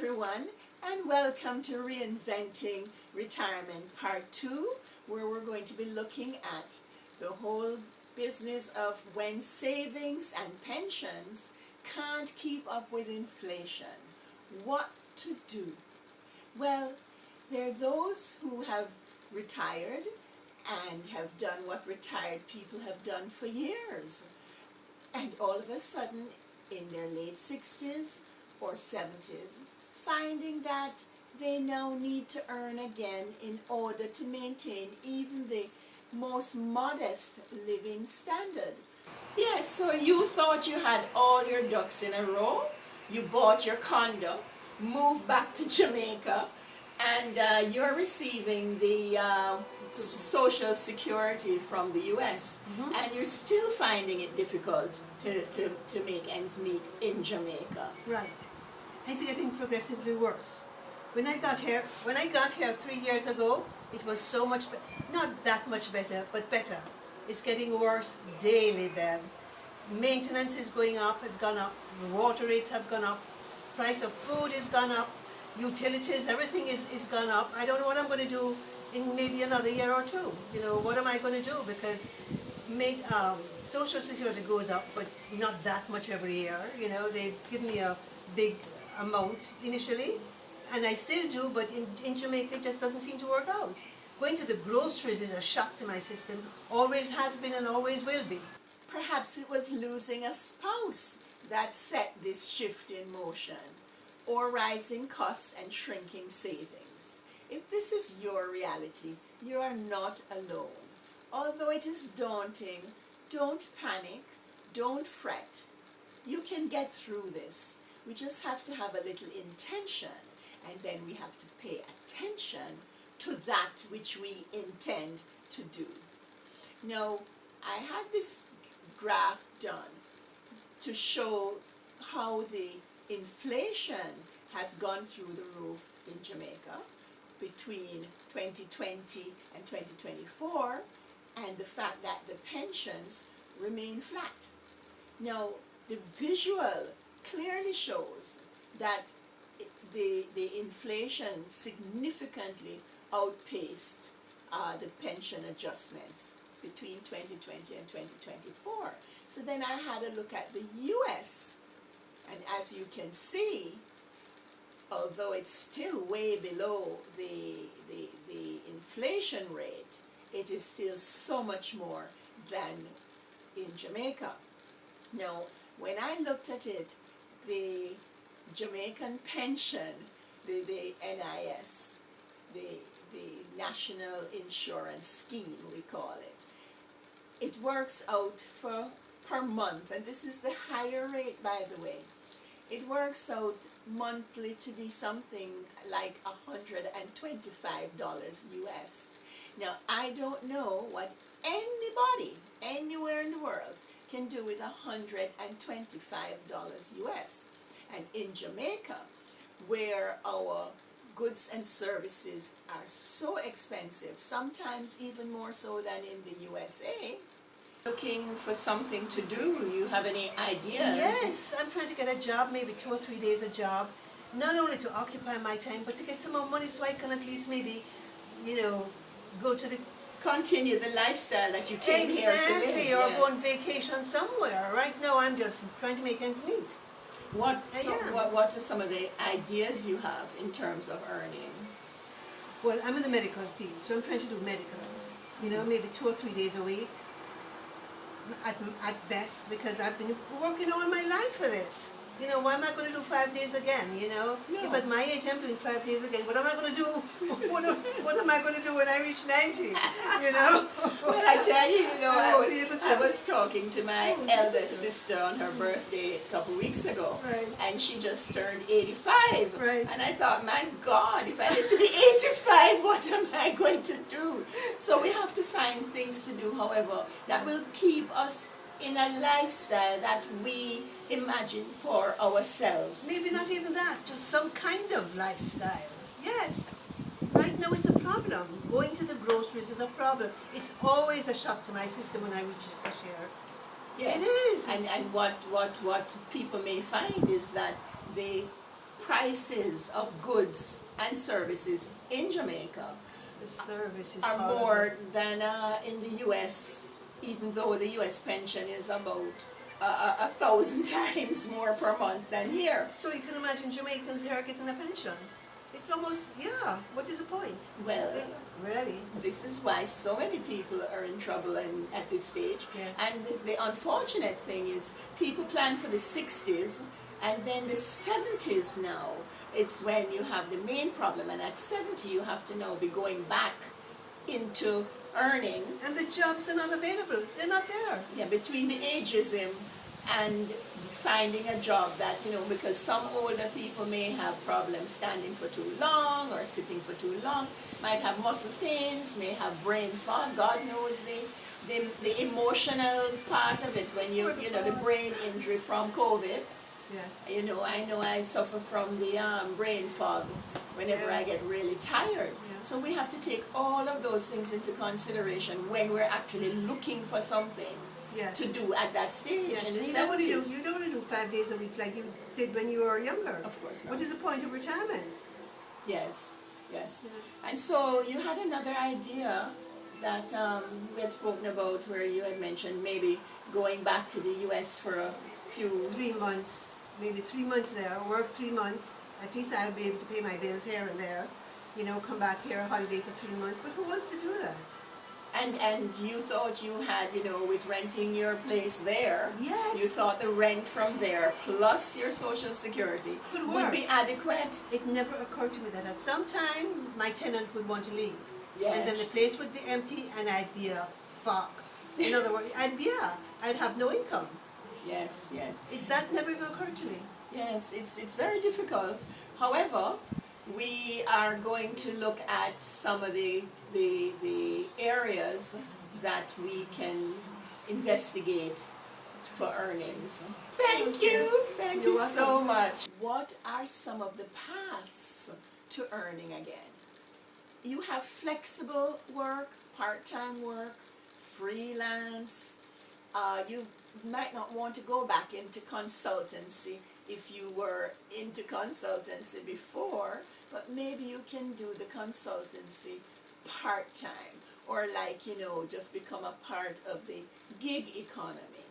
everyone, and welcome to Reinventing Retirement Part 2, where we're going to be looking at the whole business of when savings and pensions can't keep up with inflation. What to do? Well, there are those who have retired and have done what retired people have done for years. And all of a sudden, in their late 60s or 70s, finding that they now need to earn again in order to maintain even the most modest living standard. Yes, so you thought you had all your ducks in a row, you bought your condo, moved back to Jamaica, and you're receiving the Social Security from the U.S., and you're still finding it difficult to make ends meet in Jamaica. Right. It's getting progressively worse. When I got here 3 years ago, it was so much not that much better, but better. It's getting worse daily, Bev. Maintenance is going up, has gone up, water rates have gone up, price of food has gone up, utilities, everything is gone up. I don't know what I'm going to do in maybe another year or two. What am I going to do? Because Social Security goes up, but not that much every year. They give me a big amount initially, and I still do, but in Jamaica it just doesn't seem to work out. Going to the groceries is a shock to my system, always has been and always will be. Perhaps it was losing a spouse that set this shift in motion, or rising costs and shrinking savings. If this is your reality, you are not alone. Although it is daunting, don't panic, don't fret. You can get through this. We just have to have a little intention, and then we have to pay attention to that which we intend to do. Now, I had this graph done to show how the inflation has gone through the roof in Jamaica between 2020 and 2024, and the fact that the pensions remain flat. Now, the visual clearly shows that the inflation significantly outpaced the pension adjustments between 2020 and 2024. So then I had a look at the US, and as you can see, although it's still way below the inflation rate, it is still so much more than in Jamaica. Now, when I looked at it, the Jamaican pension, the NIS, the National Insurance Scheme, we call it, it works out per month, and this is the higher rate, by the way. It works out monthly to be something like $125 US. Now, I don't know what anybody anywhere in the world can do with $125 US. And in Jamaica, where our goods and services are so expensive, sometimes even more so than in the USA, looking for something to do, you have any ideas? Yes, I'm trying to get a job, maybe 2 or 3 days a job, not only to occupy my time, but to get some more money so I can at least maybe, go to the... Continue the lifestyle that you came here to live. Exactly, or go on vacation somewhere. Right now I'm just trying to make ends meet. What are some of the ideas you have in terms of earning? Well, I'm in the medical field, so I'm trying to do medical. Maybe 2 or 3 days a week at best, because I've been working all my life for this. Why am I going to do 5 days again? No. If at my age I'm doing 5 days again, what am I going to do? What am I going to do when I reach 90? Well, I tell you, I was talking to my eldest sister on her birthday a couple weeks ago, right. And she just turned 85. Right. And I thought, my God, if I live to be 85, what am I going to do? So we have to find things to do, however, that will keep us in a lifestyle that we imagine for ourselves. Maybe not even that, just some kind of lifestyle. Yes. Right now it's a problem. Going to the groceries is a problem. It's always a shock to my system when I reach the cashier. Yes. It is. And what people may find is that they prices of goods and services in Jamaica The service is are horrible. more than in the U.S., even though the U.S. pension is about 1,000 times more per month than here. So you can imagine Jamaicans here getting a pension. It's almost, yeah, what is the point? Well, Really? this is why so many people are in trouble at this stage. Yes. And the unfortunate thing is people plan for the 60s, and then the 70s now, it's when you have the main problem. And at 70 you have to now be going back into earning. And the jobs are not available. They're not there. Yeah, between the ageism and finding a job that, because some older people may have problems standing for too long or sitting for too long, might have muscle pains, may have brain fog. God knows the emotional part of it when the brain injury from COVID. Yes. I know I suffer from the brain fog whenever I get really tired. Yeah. So we have to take all of those things into consideration when we're actually looking for something Yes. to do at that stage Yes. in the You don't, want to do, 70s. you don't want to do 5 days a week like you did when you were younger. Of course not. What is the point of retirement? Yes, yes. And so you had another idea that we had spoken about where you had mentioned maybe going back to the U.S. for a few... 3 months, maybe 3 months there, work 3 months. At least I'll be able to pay my bills here and there. Come back here, holiday for 3 months. But who wants to do that? And you thought you had, with renting your place there, Yes. you thought the rent from there plus your Social Security Could would work. be adequate. It never occurred to me that at some time my tenant would want to leave. Yes. And then the place would be empty and I'd be a fuck. In other words, I'd have no income. Yes, yes. That never even occurred to me. Yes, it's very difficult. However, we are going to look at some of the areas that we can investigate for earnings. Thank you. Thank you You're so welcome. much. What are some of the paths to earning again? You have flexible work, part-time work, freelance. You might not want to go back into consultancy if you were into consultancy before, but maybe you can do the consultancy part-time, or just become a part of the gig economy.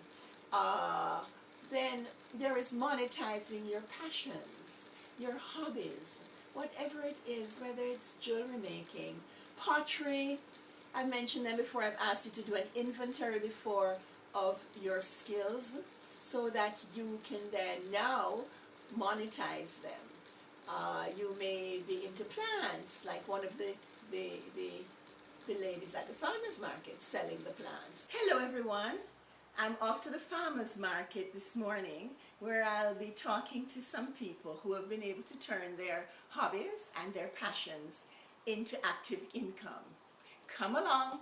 Then there is monetizing your passions, your hobbies, whatever it is, whether it's jewelry making, pottery. I've mentioned them before. I've asked you to do an inventory before of your skills so that you can then now monetize them. You may be into plants, like one of the ladies at the farmers market selling the plants. Hello everyone. I'm off to the farmers market this morning where I'll be talking to some people who have been able to turn their hobbies and their passions into active income. Come along.